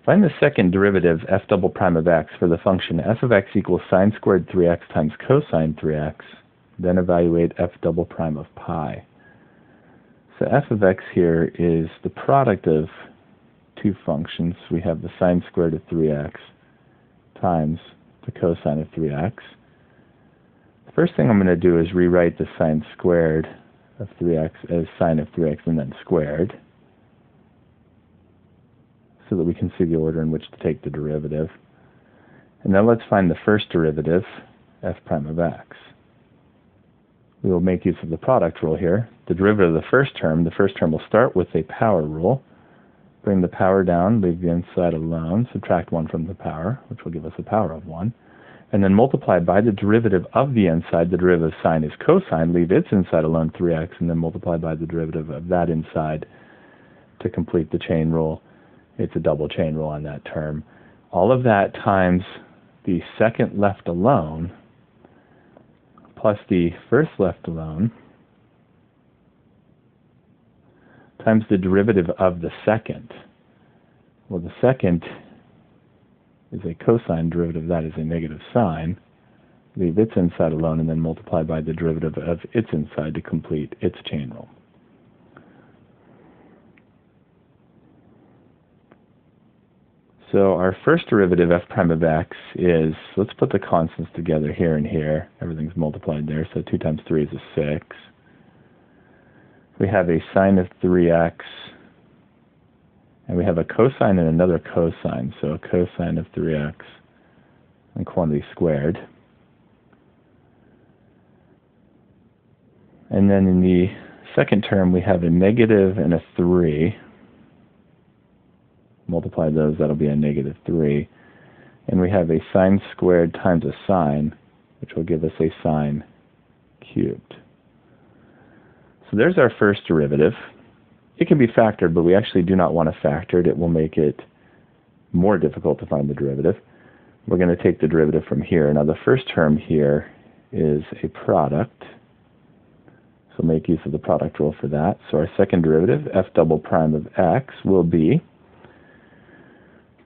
Find the second derivative f double prime of x for the function f of x equals sine squared 3x times cosine 3x, then evaluate f double prime of pi. So f of x here is the product of two functions. We have the sine squared of 3x times the cosine of 3x. The first thing I'm going to do is rewrite the sine squared of 3x as sine of 3x and then squared, so that we can see the order in which to take the derivative. And now let's find the first derivative, f prime of x. We will make use of the product rule here. The derivative of the first term will start with a power rule. Bring the power down, leave the inside alone, subtract 1 from the power, which will give us a power of 1. And then multiply by the derivative of the inside. The derivative of sine is cosine, leave its inside alone, 3x, and then multiply by the derivative of that inside to complete the chain rule. It's a double chain rule on that term. All of that times the second left alone plus the first left alone times the derivative of the second. Well, the second is a cosine derivative, that is a negative sine. Leave its inside alone and then multiply by the derivative of its inside to complete its chain rule. So our first derivative, f prime of x, is, let's put the constants together here and here. Everything's multiplied there, so 2 times 3 is a 6. We have a sine of 3x, and we have a cosine and another cosine, so a cosine of 3x and quantity squared. And then in the second term, we have a negative and a 3. Multiply those, that'll be a negative 3. And we have a sine squared times a sine, which will give us a sine cubed. So there's our first derivative. It can be factored, but we actually do not want to factor it. It will make it more difficult to find the derivative. We're going to take the derivative from here. Now the first term here is a product, so make use of the product rule for that. So our second derivative, f double prime of x, will be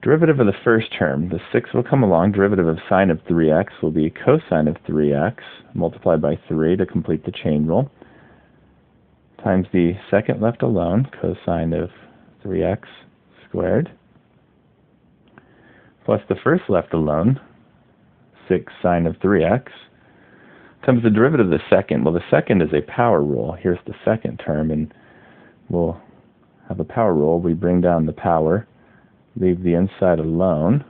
derivative of the first term. The 6 will come along. Derivative of sine of 3x will be cosine of 3x multiplied by 3 to complete the chain rule, times the second left alone, cosine of 3x squared, plus the first left alone, 6 sine of 3x, times the derivative of the second. Well, the second is a power rule. Here's the second term, and we'll have a power rule. We bring down the power, leave the inside alone,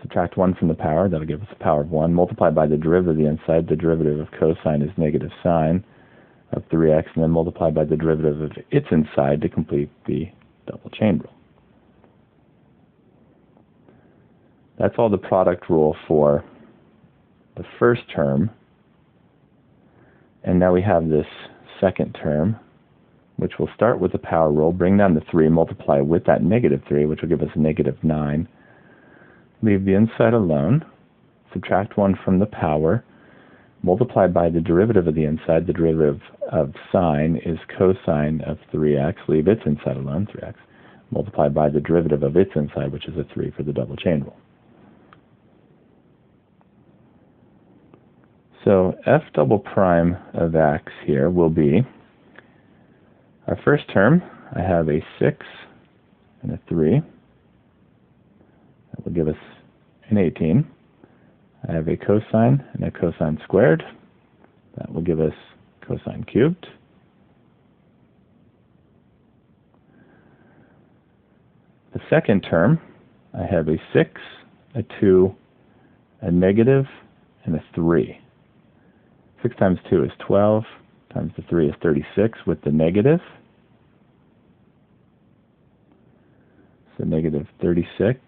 subtract 1 from the power, that'll give us a power of 1, multiply by the derivative of the inside. The derivative of cosine is negative sine of 3x, and then multiply by the derivative of its inside to complete the double chain rule. That's all the product rule for the first term. And now we have this second term, which will start with the power rule, bring down the 3, multiply with that negative 3, which will give us negative 9. Leave the inside alone, subtract 1 from the power, multiply by the derivative of the inside. The derivative of sine is cosine of 3x, leave its inside alone, 3x, multiply by the derivative of its inside, which is a 3 for the double chain rule. So f double prime of x here will be, our first term, I have a 6 and a 3. That will give us an 18. I have a cosine and a cosine squared. That will give us cosine cubed. The second term, I have a 6, a 2, a negative, and a 3. 6 times 2 is 12, times the 3 is 36 with the negative. So negative 36.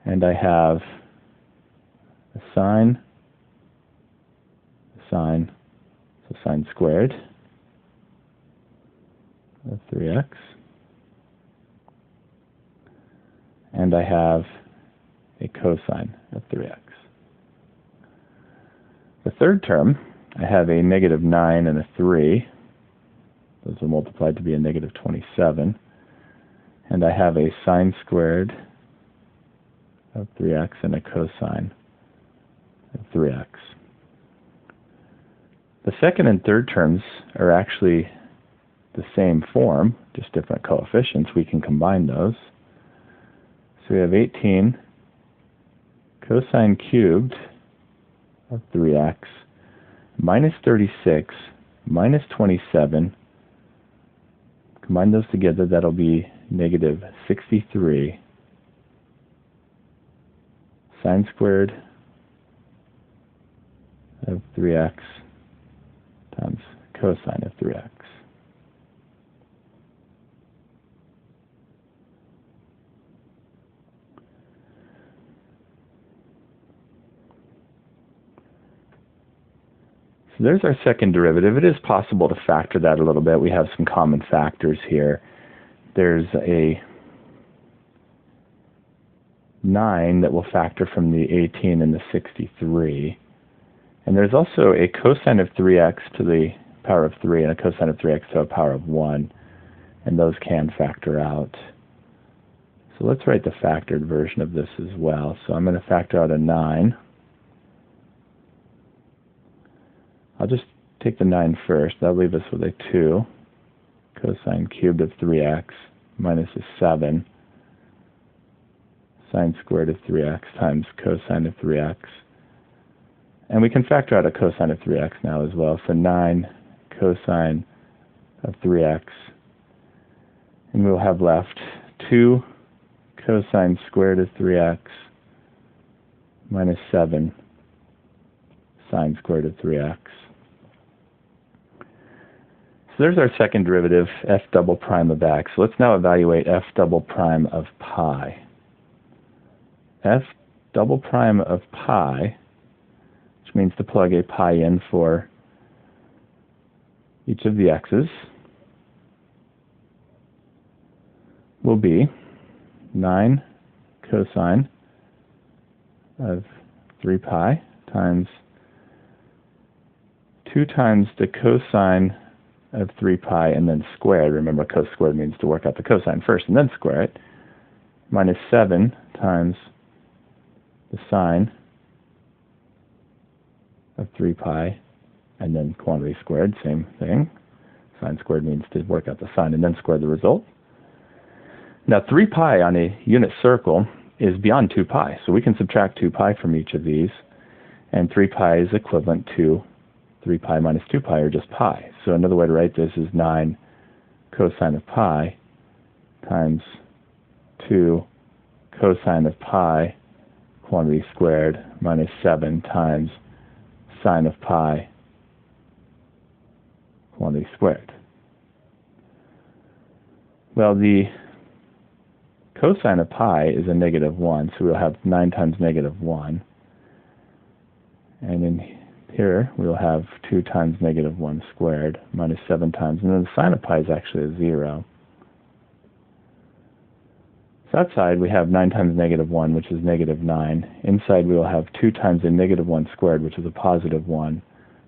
And I have a sine, so sine squared of 3x. And I have a cosine of 3x. The third term, I have a negative 9 and a 3. Those are multiplied to be a negative 27. and I have a sine squared of 3x and a cosine of 3x. The second and third terms are actually the same form, just different coefficients. We can combine those. So we have 18 cosine cubed of 3x minus 36 minus 27. Combine those together, that'll be negative 63 sine squared of 3x times cosine of 3x. So there's our second derivative. It is possible to factor that a little bit. We have some common factors here. There's a 9 that will factor from the 18 and the 63. And there's also a cosine of 3x to the power of 3 and a cosine of 3x to the power of 1. And those can factor out. So let's write the factored version of this as well. So I'm going to factor out a 9. I'll just take the 9 first. That'll leave us with a 2 cosine cubed of 3x minus a 7 sine squared of 3x times cosine of 3x. And we can factor out a cosine of 3x now as well. So 9 cosine of 3x. And we'll have left 2 cosine squared of 3x minus 7 sine squared of 3x. So there's our second derivative, f double prime of x. Let's now evaluate f double prime of pi. F double prime of pi, which means to plug a pi in for each of the x's, will be 9 cosine of 3 pi times 2 times the cosine of 3 pi and then squared. Remember, cos squared means to work out the cosine first and then square it. Minus 7 times the sine of 3 pi and then quantity squared, same thing. Sine squared means to work out the sine and then square the result. Now 3 pi on a unit circle is beyond 2 pi, so we can subtract 2 pi from each of these, and 3 pi is equivalent to 3 pi minus 2 pi, or just pi. So another way to write this is 9 cosine of pi times 2 cosine of pi quantity squared minus 7 times sine of pi quantity squared. Well, the cosine of pi is a negative 1, so we'll have 9 times negative 1. And in here we'll have 2 times negative 1 squared minus 7 times, and then the sine of pi is actually a 0. So outside we have 9 times negative 1, which is negative 9. Inside we will have 2 times a negative 1 squared, which is a positive 1,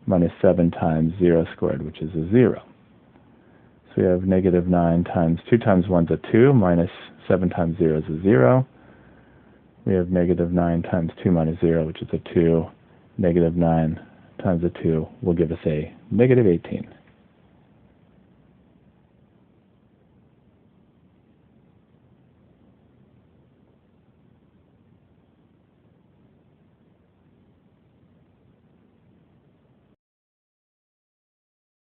minus 7 times 0 squared, which is a 0. So we have negative 9 times 2 times 1 is a 2, minus 7 times 0 is a 0. We have negative 9 times 2 minus 0, which is a 2. Negative 9 times a 2 will give us a negative 18.